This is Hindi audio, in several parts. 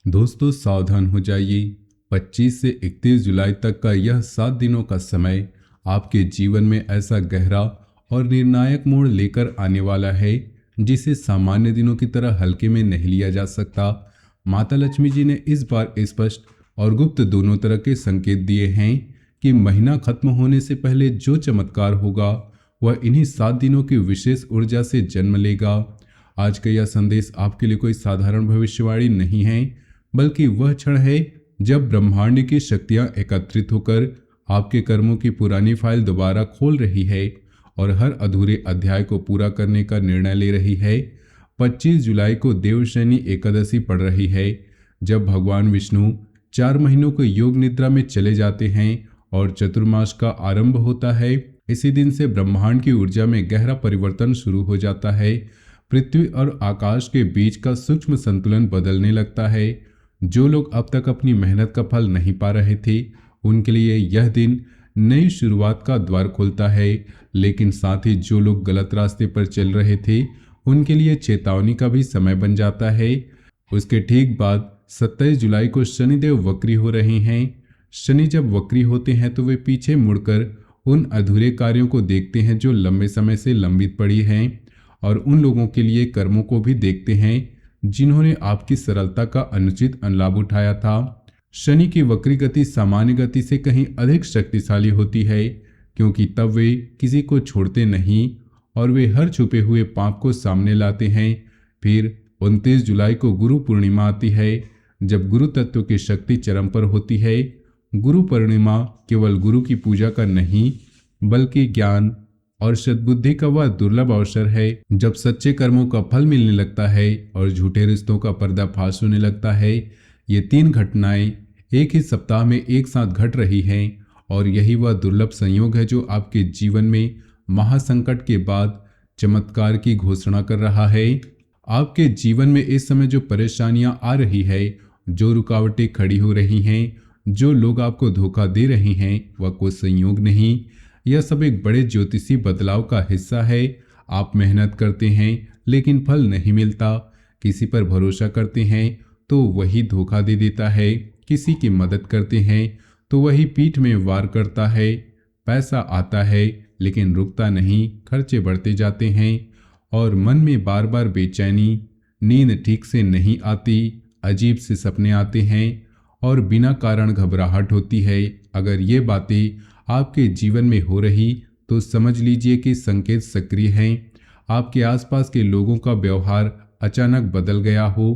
दोस्तों सावधान हो जाइए। 25 से 31 जुलाई तक का यह 7 दिनों का समय आपके जीवन में ऐसा गहरा और निर्णायक मोड़ लेकर आने वाला है जिसे सामान्य दिनों की तरह हल्के में नहीं लिया जा सकता। माता लक्ष्मी जी ने इस बार स्पष्ट और गुप्त दोनों तरह के संकेत दिए हैं कि महीना खत्म होने से पहले जो चमत्कार होगा वह इन्हीं 7 दिनों की विशेष ऊर्जा से जन्म लेगा। आज का यह संदेश आपके लिए कोई साधारण भविष्यवाणी नहीं है, बल्कि वह क्षण है जब ब्रह्मांड की शक्तियां एकत्रित होकर आपके कर्मों की पुरानी फाइल दोबारा खोल रही है और हर अधूरे अध्याय को पूरा करने का निर्णय ले रही है। 25 जुलाई को देवशयनी एकादशी पड़ रही है, जब भगवान विष्णु 4 महीनों को योग निद्रा में चले जाते हैं और चतुर्मास का आरंभ होता है। इसी दिन से ब्रह्मांड की ऊर्जा में गहरा परिवर्तन शुरू हो जाता है। पृथ्वी और आकाश के बीच का सूक्ष्म संतुलन बदलने लगता है। जो लोग अब तक अपनी मेहनत का फल नहीं पा रहे थे, उनके लिए यह दिन नई शुरुआत का द्वार खोलता है, लेकिन साथ ही जो लोग गलत रास्ते पर चल रहे थे उनके लिए चेतावनी का भी समय बन जाता है। उसके ठीक बाद 27 जुलाई को शनिदेव वक्री हो रहे हैं। शनि जब वक्री होते हैं तो वे पीछे मुड़कर उन अधूरे कार्यों को देखते हैं जो लंबे समय से लंबित पड़ी हैं, और उन लोगों के लिए कर्मों को भी देखते हैं जिन्होंने आपकी सरलता का अनुचित लाभ उठाया था। शनि की वक्री गति सामान्य गति से कहीं अधिक शक्तिशाली होती है, क्योंकि तब वे किसी को छोड़ते नहीं और वे हर छुपे हुए पाप को सामने लाते हैं। फिर 29 जुलाई को गुरु पूर्णिमा आती है, जब गुरु तत्व की शक्ति चरम पर होती है। गुरु पूर्णिमा केवल गुरु की पूजा का नहीं, बल्कि ज्ञान और सद्बुद्धि का वह दुर्लभ अवसर है जब सच्चे कर्मों का फल मिलने लगता है और झूठे रिश्तों का पर्दाफाश होने लगता है। ये 3 घटनाएं एक ही सप्ताह में एक साथ घट रही हैं, और यही वह दुर्लभ संयोग है जो आपके जीवन में महासंकट के बाद चमत्कार की घोषणा कर रहा है। आपके जीवन में इस समय जो परेशानियां आ रही है, जो रुकावटें खड़ी हो रही हैं, जो लोग आपको धोखा दे रहे हैं, वह कोई संयोग नहीं, यह सब एक बड़े ज्योतिषी बदलाव का हिस्सा है। आप मेहनत करते हैं लेकिन फल नहीं मिलता, किसी पर भरोसा करते हैं तो वही धोखा दे देता है, किसी की मदद करते हैं तो वही पीठ में वार करता है। पैसा आता है लेकिन रुकता नहीं, खर्चे बढ़ते जाते हैं और मन में बार बार बेचैनी, नींद ठीक से नहीं आती, अजीब से सपने आते हैं और बिना कारण घबराहट होती है। अगर ये बातें आपके जीवन में हो रही तो समझ लीजिए कि संकेत सक्रिय हैं। आपके आसपास के लोगों का व्यवहार अचानक बदल गया हो।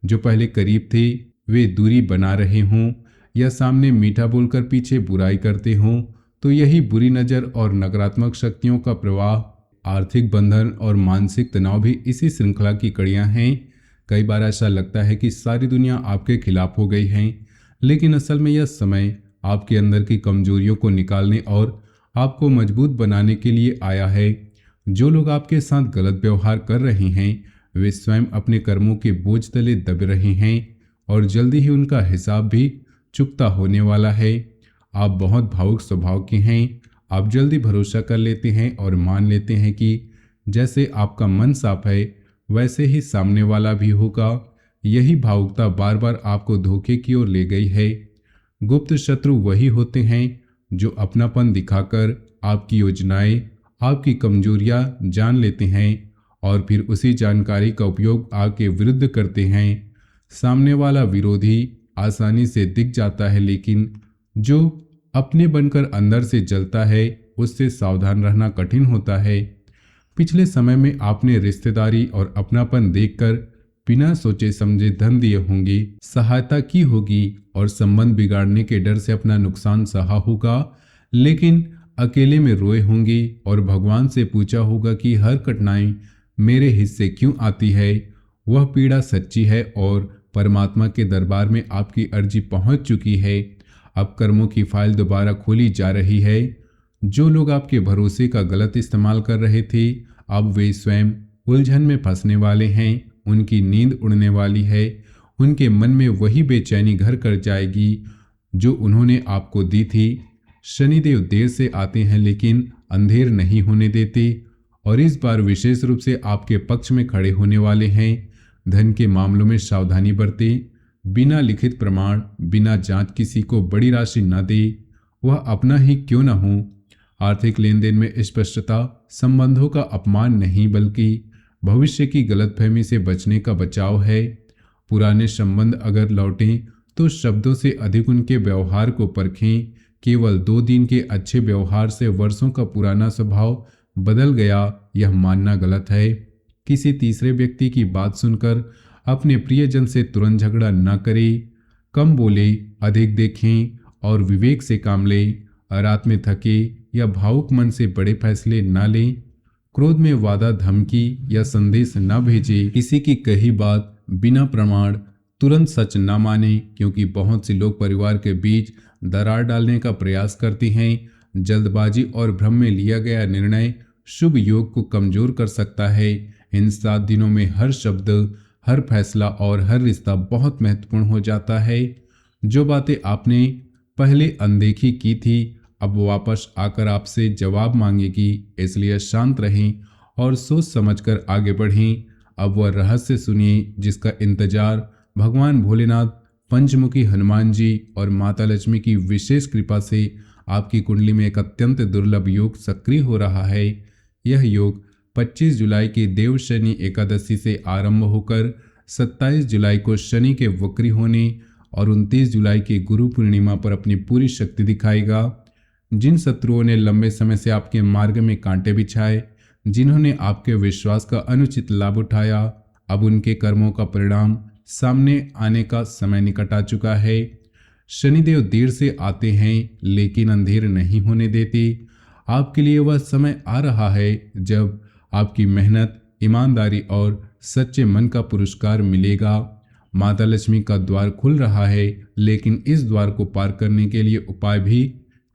जो पहले करीब थे वे दूरी बना रहे हों या सामने मीठा बोलकर पीछे बुराई करते हों, तो यही बुरी नज़र और नकारात्मक शक्तियों का प्रवाह। आर्थिक बंधन और मानसिक तनाव भी इसी श्रृंखला की कड़ियां हैं। कई बार ऐसा लगता है कि सारी दुनिया आपके खिलाफ हो गई है, लेकिन असल में यह समय आपके अंदर की कमजोरियों को निकालने और आपको मजबूत बनाने के लिए आया है। जो लोग आपके साथ गलत व्यवहार कर रहे हैं वे स्वयं अपने कर्मों के बोझ तले दब रहे हैं और जल्दी ही उनका हिसाब भी चुकता होने वाला है। आप बहुत भावुक स्वभाव के हैं। आप जल्दी भरोसा कर लेते हैं और मान लेते हैं कि जैसे आपका मन साफ है वैसे ही सामने वाला भी होगा। यही भावुकता बार बार आपको धोखे की ओर ले गई है। गुप्त शत्रु वही होते हैं जो अपनापन दिखाकर आपकी योजनाएं, आपकी कमजोरियां जान लेते हैं और फिर उसी जानकारी का उपयोग आपके विरुद्ध करते हैं। सामने वाला विरोधी आसानी से दिख जाता है, लेकिन जो अपने बनकर अंदर से जलता है उससे सावधान रहना कठिन होता है। पिछले समय में आपने रिश्तेदारी और अपनापन देखकर बिना सोचे समझे धन दिए होंगे, सहायता की होगी और संबंध बिगाड़ने के डर से अपना नुकसान सहा होगा, लेकिन अकेले में रोए होंगे और भगवान से पूछा होगा कि हर कठिनाई मेरे हिस्से क्यों आती है। वह पीड़ा सच्ची है और परमात्मा के दरबार में आपकी अर्जी पहुंच चुकी है। अब कर्मों की फाइल दोबारा खोली जा रही है। जो लोग आपके भरोसे का गलत इस्तेमाल कर रहे थे, अब वे स्वयं उलझन में फंसने वाले हैं। उनकी नींद उड़ने वाली है। उनके मन में वही बेचैनी घर कर जाएगी जो उन्होंने आपको दी थी। शनिदेव देर से आते हैं लेकिन अंधेर नहीं होने देते, और इस बार विशेष रूप से आपके पक्ष में खड़े होने वाले हैं। धन के मामलों में सावधानी बरतें। बिना लिखित प्रमाण, बिना जांच किसी को बड़ी राशि न दे, वह अपना ही क्यों न हो। आर्थिक लेन देन में स्पष्टता संबंधों का अपमान नहीं बल्कि भविष्य की गलतफहमी से बचने का बचाव है। पुराने संबंध अगर लौटें तो शब्दों से अधिक उनके व्यवहार को परखें। केवल 2 दिन के अच्छे व्यवहार से वर्षों का पुराना स्वभाव बदल गया, यह मानना गलत है। किसी तीसरे व्यक्ति की बात सुनकर अपने प्रियजन से तुरंत झगड़ा न करें। कम बोले, अधिक देखें और विवेक से काम लें। रात में थके या भावुक मन से बड़े फैसले न लें। क्रोध में वादा, धमकी या संदेश न भेजें। किसी की कही बात बिना प्रमाण तुरंत सच न माने, क्योंकि बहुत से लोग परिवार के बीच दरार डालने का प्रयास करते हैं। जल्दबाजी और भ्रम में लिया गया निर्णय शुभ योग को कमजोर कर सकता है। इन 7 दिनों में हर शब्द, हर फैसला और हर रिश्ता बहुत महत्वपूर्ण हो जाता है। जो बातें आपने पहले अनदेखी की थी अब वापस आकर आपसे जवाब मांगेगी, इसलिए शांत रहें और सोच समझकर आगे बढ़ें। अब वह रहस्य सुनिए जिसका इंतजार भगवान भोलेनाथ, पंचमुखी हनुमान जी और माता लक्ष्मी की विशेष कृपा से आपकी कुंडली में एक अत्यंत दुर्लभ योग सक्रिय हो रहा है। यह योग 25 जुलाई की देव शनि एकादशी से आरंभ होकर 27 जुलाई को शनि के वक्री होने और 29 जुलाई की गुरु पूर्णिमा पर अपनी पूरी शक्ति दिखाएगा। जिन शत्रुओं ने लंबे समय से आपके मार्ग में कांटे बिछाए, जिन्होंने आपके विश्वास का अनुचित लाभ उठाया, अब उनके कर्मों का परिणाम सामने आने का समय निकट आ चुका है। शनिदेव देर से आते हैं लेकिन अंधेर नहीं होने देते। आपके लिए वह समय आ रहा है जब आपकी मेहनत, ईमानदारी और सच्चे मन का पुरस्कार मिलेगा। माता लक्ष्मी का द्वार खुल रहा है, लेकिन इस द्वार को पार करने के लिए उपाय भी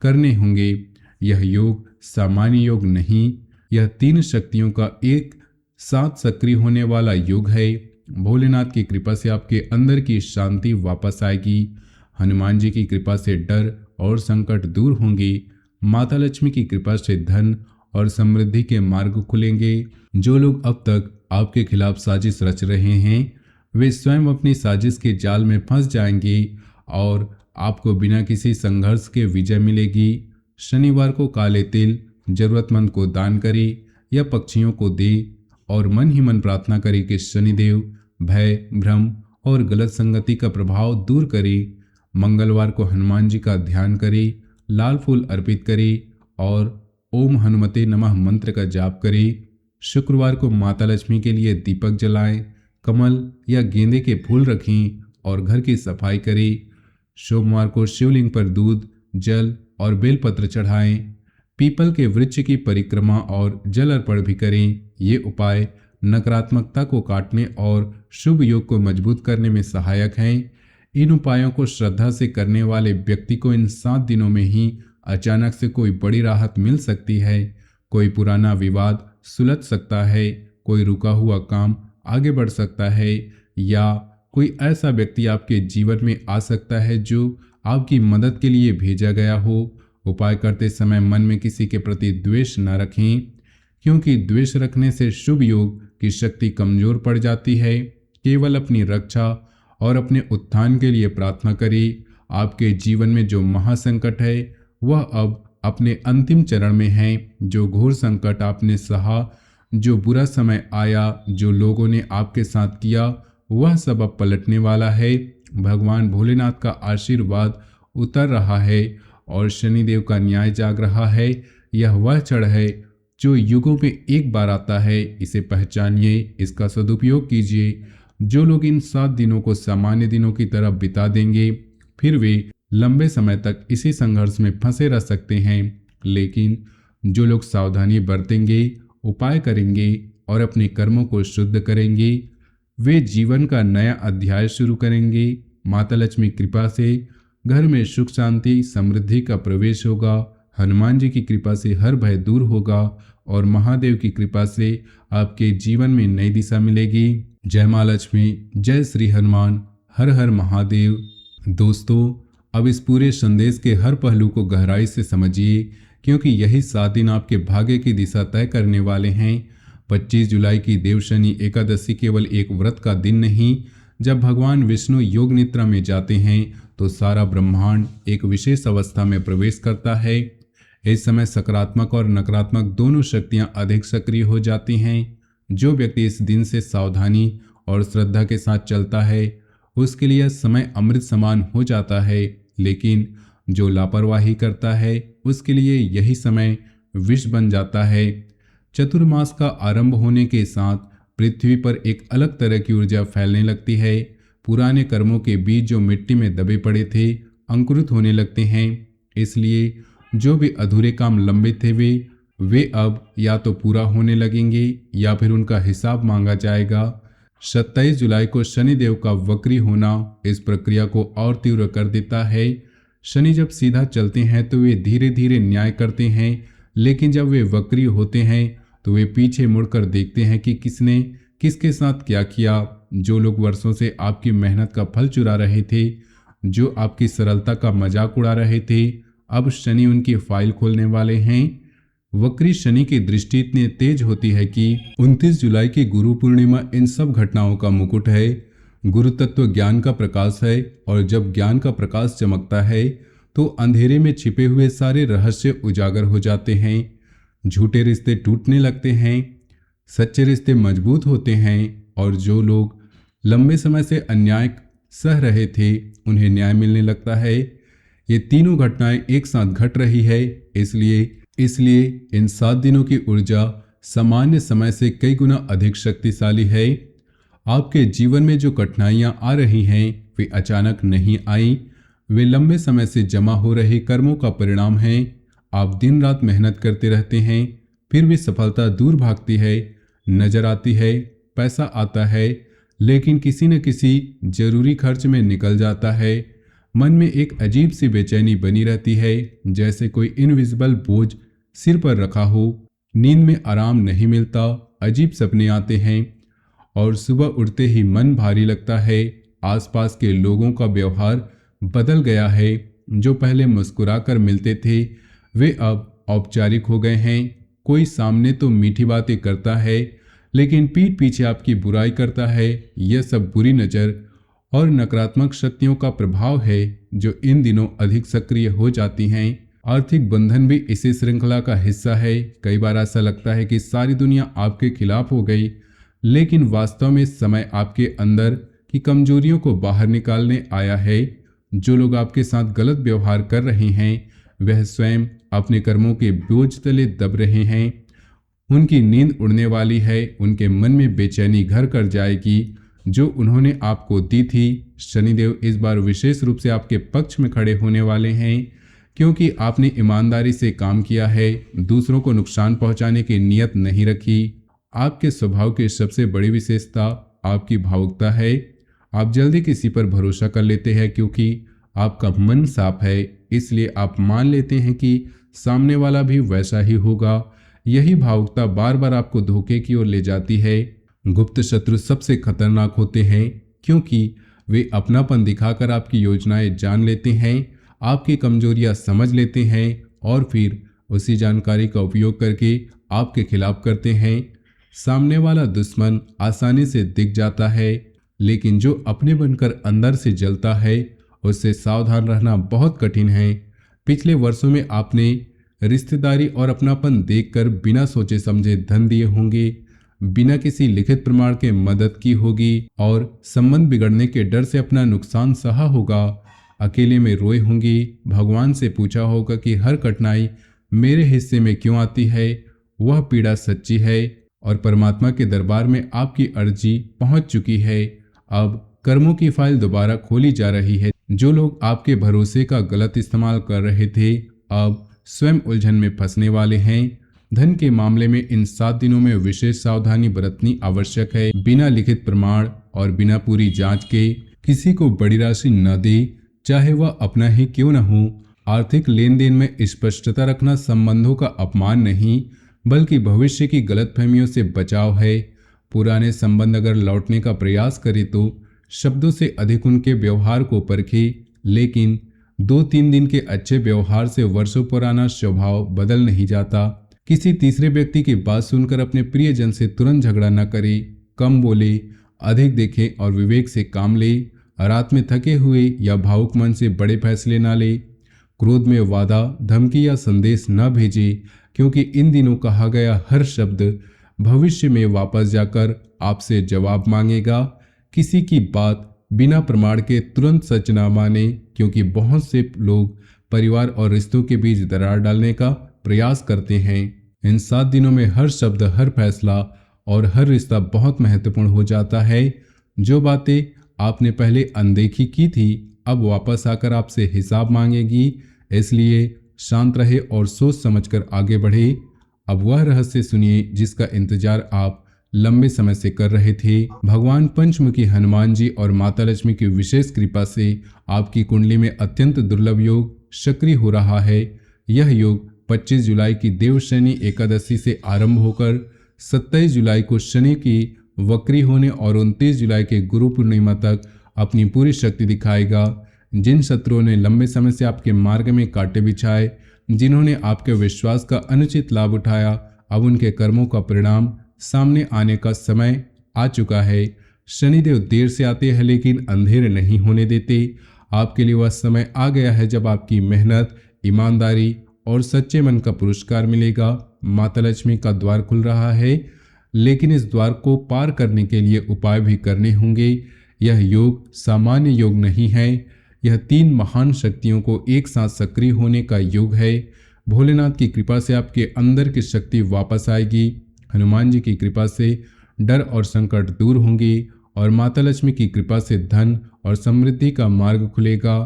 करने होंगे। यह योग सामान्य योग नहीं, यह 3 शक्तियों का एक साथ सक्रिय होने वाला योग है। भोलेनाथ की कृपा से आपके अंदर की शांति वापस आएगी। हनुमान जी की कृपा से डर और संकट दूर होंगे। माता लक्ष्मी की कृपा से धन और समृद्धि के मार्ग खुलेंगे। जो लोग अब तक आपके खिलाफ साजिश रच रहे हैं, वे स्वयं अपनी साजिश के जाल में फंस जाएंगे और आपको बिना किसी संघर्ष के विजय मिलेगी। शनिवार को काले तिल जरूरतमंद को दान करें या पक्षियों को दे और मन ही मन प्रार्थना करें कि शनिदेव भय, भ्रम और गलत संगति का प्रभाव दूर करें। मंगलवार को हनुमान जी का ध्यान करें, लाल फूल अर्पित करें और ओम हनुमते नमः मंत्र का जाप करें। शुक्रवार को माता लक्ष्मी के लिए दीपक जलाएं, कमल या गेंदे के फूल रखें और घर की सफाई करें। सोमवार को शिवलिंग पर दूध, जल और बेलपत्र चढ़ाएं। पीपल के वृक्ष की परिक्रमा और जल अर्पण भी करें। ये उपाय नकारात्मकता को काटने और शुभ योग को मजबूत करने में सहायक हैं। इन उपायों को श्रद्धा से करने वाले व्यक्ति को इन 7 दिनों में ही अचानक से कोई बड़ी राहत मिल सकती है। कोई पुराना विवाद सुलझ सकता है, कोई रुका हुआ काम आगे बढ़ सकता है या कोई ऐसा व्यक्ति आपके जीवन में आ सकता है जो आपकी मदद के लिए भेजा गया हो। उपाय करते समय मन में किसी के प्रति द्वेष न रखें, क्योंकि द्वेष रखने से शुभ योग की शक्ति कमजोर पड़ जाती है। केवल अपनी रक्षा और अपने उत्थान के लिए प्रार्थना करें। आपके जीवन में जो महासंकट है वह अब अपने अंतिम चरण में है। जो घोर संकट आपने सहा, जो बुरा समय आया, जो लोगों ने आपके साथ किया, वह सब अब पलटने वाला है। भगवान भोलेनाथ का आशीर्वाद उतर रहा है और शनिदेव का न्याय जाग रहा है। यह वह क्षण है जो युगों में एक बार आता है। इसे पहचानिए, इसका सदुपयोग कीजिए। जो लोग इन 7 दिनों को सामान्य दिनों की तरह बिता देंगे, फिर वे लंबे समय तक इसी संघर्ष में फंसे रह सकते हैं। लेकिन जो लोग सावधानी बरतेंगे, उपाय करेंगे और अपने कर्मों को शुद्ध करेंगे, वे जीवन का नया अध्याय शुरू करेंगे। माता लक्ष्मी कृपा से घर में सुख, शांति, समृद्धि का प्रवेश होगा। हनुमान जी की कृपा से हर भय दूर होगा और महादेव की कृपा से आपके जीवन में नई दिशा मिलेगी। जय माँ लक्ष्मी, जय श्री हनुमान, हर हर महादेव। दोस्तों, अब इस पूरे संदेश के हर पहलू को गहराई से समझिए, क्योंकि यही 7 दिन आपके भाग्य की दिशा तय करने वाले हैं। 25 जुलाई की देव शनि एकादशी केवल एक व्रत का दिन नहीं, जब भगवान विष्णु योग निद्रा में जाते हैं तो सारा ब्रह्मांड एक विशेष अवस्था में प्रवेश करता है। इस समय सकारात्मक और नकारात्मक दोनों शक्तियां अधिक सक्रिय हो जाती हैं। जो व्यक्ति इस दिन से सावधानी और श्रद्धा के साथ चलता है उसके लिए यह समय अमृत समान हो जाता है, लेकिन जो लापरवाही करता है उसके लिए यही समय विष बन जाता है। चतुर्मास का आरंभ होने के साथ पृथ्वी पर एक अलग तरह की ऊर्जा फैलने लगती है। पुराने कर्मों के बीज जो मिट्टी में दबे पड़े थे अंकुरित होने लगते हैं। इसलिए जो भी अधूरे काम लंबित थे वे अब या तो पूरा होने लगेंगे या फिर उनका हिसाब मांगा जाएगा। 27 जुलाई को शनिदेव का वक्री होना इस प्रक्रिया को और तीव्र कर देता है। शनि जब सीधा चलते हैं तो वे धीरे धीरे न्याय करते हैं, लेकिन जब वे वक्री होते हैं तो वे पीछे मुड़कर देखते हैं कि किसने किसके साथ क्या किया। जो लोग वर्षों से आपकी मेहनत का फल चुरा रहे थे, जो आपकी सरलता का मजाक उड़ा रहे थे, अब शनि उनकी फाइल खोलने वाले हैं। वक्री शनि की दृष्टि इतनी तेज होती है कि 29 जुलाई की गुरु पूर्णिमा इन सब घटनाओं का मुकुट है। गुरु तत्व ज्ञान का प्रकाश है और जब ज्ञान का प्रकाश चमकता है तो अंधेरे में छिपे हुए सारे रहस्य उजागर हो जाते हैं। झूठे रिश्ते टूटने लगते हैं, सच्चे रिश्ते मजबूत होते हैं और जो लोग लंबे समय से अन्याय सह रहे थे उन्हें न्याय मिलने लगता है। ये तीनों घटनाएं एक साथ घट रही है, इसलिए इन 7 दिनों की ऊर्जा सामान्य समय से कई गुना अधिक शक्तिशाली है। आपके जीवन में जो कठिनाइयां आ रही हैं वे अचानक नहीं आई, वे लंबे समय से जमा हो रहे कर्मों का परिणाम हैं। आप दिन रात मेहनत करते रहते हैं, फिर भी सफलता दूर भागती है, नजर आती है, पैसा आता है, लेकिन किसी न किसी जरूरी खर्च में निकल जाता है। मन में एक अजीब सी बेचैनी बनी रहती है, जैसे कोई इनविजिबल बोझ सिर पर रखा हो। नींद में आराम नहीं मिलता, अजीब सपने आते हैं और सुबह उठते ही मन भारी लगता है। आसपास के लोगों का व्यवहार बदल गया है। जो पहले मुस्कुराकर मिलते थे वे अब औपचारिक हो गए हैं। कोई सामने तो मीठी बातें करता है, लेकिन पीठ पीछे आपकी बुराई करता है। यह सब बुरी नज़र और नकारात्मक शक्तियों का प्रभाव है जो इन दिनों अधिक सक्रिय हो जाती हैं। आर्थिक बंधन भी इसी श्रृंखला का हिस्सा है। कई बार ऐसा लगता है कि सारी दुनिया आपके खिलाफ हो गई, लेकिन वास्तव में समय आपके अंदर की कमजोरियों को बाहर निकालने आया है। जो लोग आपके साथ गलत व्यवहार कर रहे हैं वह स्वयं अपने कर्मों के बोझ तले दब रहे हैं। उनकी नींद उड़ने वाली है, उनके मन में बेचैनी घर कर जाएगी जो उन्होंने आपको दी थी। शनिदेव इस बार विशेष रूप से आपके पक्ष में खड़े होने वाले हैं, क्योंकि आपने ईमानदारी से काम किया है, दूसरों को नुकसान पहुंचाने की नीयत नहीं रखी। आपके स्वभाव की सबसे बड़ी विशेषता आपकी भावुकता है। आप जल्दी किसी पर भरोसा कर लेते हैं क्योंकि आपका मन साफ है, इसलिए आप मान लेते हैं कि सामने वाला भी वैसा ही होगा। यही भावुकता बार बार आपको धोखे की ओर ले जाती है। गुप्त शत्रु सबसे खतरनाक होते हैं क्योंकि वे अपनापन दिखाकर आपकी योजनाएं जान लेते हैं, आपकी कमजोरियां समझ लेते हैं और फिर उसी जानकारी का उपयोग करके आपके खिलाफ करते हैं। सामने वाला दुश्मन आसानी से दिख जाता है, लेकिन जो अपने बनकर अंदर से जलता है उससे सावधान रहना बहुत कठिन है। पिछले वर्षों में आपने रिश्तेदारी और अपनापन देखकर बिना सोचे समझे धन दिए होंगे, बिना किसी लिखित प्रमाण के मदद की होगी और संबंध बिगड़ने के डर से अपना नुकसान सहा होगा। अकेले में रोए होंगी, भगवान से पूछा होगा कि हर कठिनाई मेरे हिस्से में क्यों आती है। वह पीड़ा सच्ची है और परमात्मा के दरबार में आपकी अर्जी पहुंच चुकी है। अब कर्मों की फाइल दोबारा खोली जा रही है। जो लोग आपके भरोसे का गलत इस्तेमाल कर रहे थे अब स्वयं उलझन में फंसने वाले हैं। धन के मामले में इन 7 दिनों में विशेष सावधानी बरतनी आवश्यक है। बिना लिखित प्रमाण और बिना पूरी जांच के किसी को बड़ी राशि न दे, चाहे वह अपना ही क्यों न हो। आर्थिक लेन देन में स्पष्टता रखना संबंधों का अपमान नहीं बल्कि भविष्य की गलतफहमियों से बचाव है। पुराने संबंध अगर लौटने का प्रयास करे तो शब्दों से अधिक उनके व्यवहार को परखे, लेकिन 2-3 दिन के अच्छे व्यवहार से वर्षों पुराना स्वभाव बदल नहीं जाता। किसी तीसरे व्यक्ति की बात सुनकर अपने प्रियजन से तुरंत झगड़ा न करे, कम बोले अधिक देखें और विवेक से काम लें। रात में थके हुए या भावुक मन से बड़े फैसले ना लें। क्रोध में वादा, धमकी या संदेश न भेजें, क्योंकि इन दिनों कहा गया हर शब्द भविष्य में वापस जाकर आपसे जवाब मांगेगा। किसी की बात बिना प्रमाण के तुरंत सच ना माने, क्योंकि बहुत से लोग परिवार और रिश्तों के बीच दरार डालने का प्रयास करते हैं। इन 7 दिनों में हर शब्द, हर फैसला और हर रिश्ता बहुत महत्वपूर्ण हो जाता है। जो बातें आपने पहले अनदेखी की थी अब वापस आकर आपसे हिसाब मांगेगी। इसलिए शांत रहे और सोच समझकर आगे बढ़े। अब वह रहस्य सुनिए जिसका इंतजार आप लंबे समय से कर रहे थे। भगवान पंचमुखी हनुमान जी और माता लक्ष्मी की विशेष कृपा से आपकी कुंडली में अत्यंत दुर्लभ योग सक्रिय हो रहा है। यह योग 25 जुलाई की देव शनि एकादशी से आरंभ होकर 27 जुलाई को शनि की वक्री होने और 29 जुलाई के गुरु पूर्णिमा तक अपनी पूरी शक्ति दिखाएगा। जिन शत्रुओं ने लंबे समय से आपके मार्ग में कांटे बिछाए, जिन्होंने आपके विश्वास का अनुचित लाभ उठाया, अब उनके कर्मों का परिणाम सामने आने का समय आ चुका है। शनिदेव देर से आते हैं लेकिन अंधेर नहीं होने देते। आपके लिए वह समय आ गया है जब आपकी मेहनत, ईमानदारी और सच्चे मन का पुरस्कार मिलेगा। माता लक्ष्मी का द्वार खुल रहा है, लेकिन इस द्वार को पार करने के लिए उपाय भी करने होंगे। यह योग सामान्य योग नहीं है, यह 3 महान शक्तियों को एक साथ सक्रिय होने का योग है। भोलेनाथ की कृपा से आपके अंदर की शक्ति वापस आएगी। हनुमान जी की कृपा से डर और संकट दूर होंगे और माता लक्ष्मी की कृपा से धन और समृद्धि का मार्ग खुलेगा।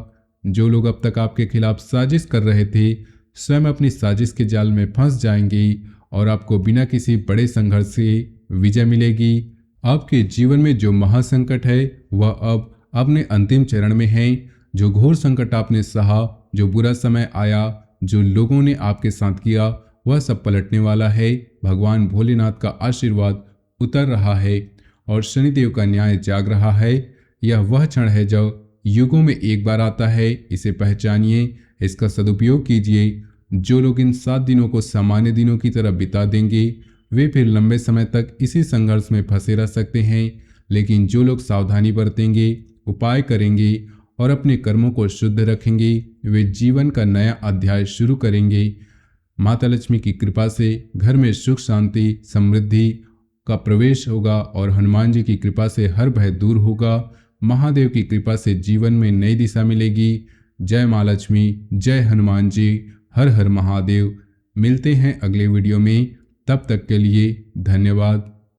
जो लोग अब तक आपके खिलाफ साजिश कर रहे थे, स्वयं अपनी साजिश के जाल में फंस जाएंगे और आपको बिना किसी बड़े संघर्ष से विजय मिलेगी। आपके जीवन में जो महासंकट है वह अब अपने अंतिम चरण में है। जो घोर संकट आपने सहा, जो बुरा समय आया, जो लोगों ने आपके साथ किया, वह सब पलटने वाला है। भगवान भोलेनाथ का आशीर्वाद उतर रहा है और शनिदेव का न्याय जाग रहा है। यह वह क्षण है जो युगों में एक बार आता है। इसे पहचानिए, इसका सदुपयोग कीजिए। जो लोग इन 7 दिनों को सामान्य दिनों की तरह बिता देंगे, वे फिर लंबे समय तक इसी संघर्ष में फंसे रह सकते हैं। लेकिन जो लोग सावधानी बरतेंगे, उपाय करेंगे और अपने कर्मों को शुद्ध रखेंगे, वे जीवन का नया अध्याय शुरू करेंगे। माता लक्ष्मी की कृपा से घर में सुख, शांति, समृद्धि का प्रवेश होगा और हनुमान जी की कृपा से हर भय दूर होगा। महादेव की कृपा से जीवन में नई दिशा मिलेगी। जय माँ लक्ष्मी, जय हनुमान जी, हर हर महादेव। मिलते हैं अगले वीडियो में, तब तक के लिए धन्यवाद।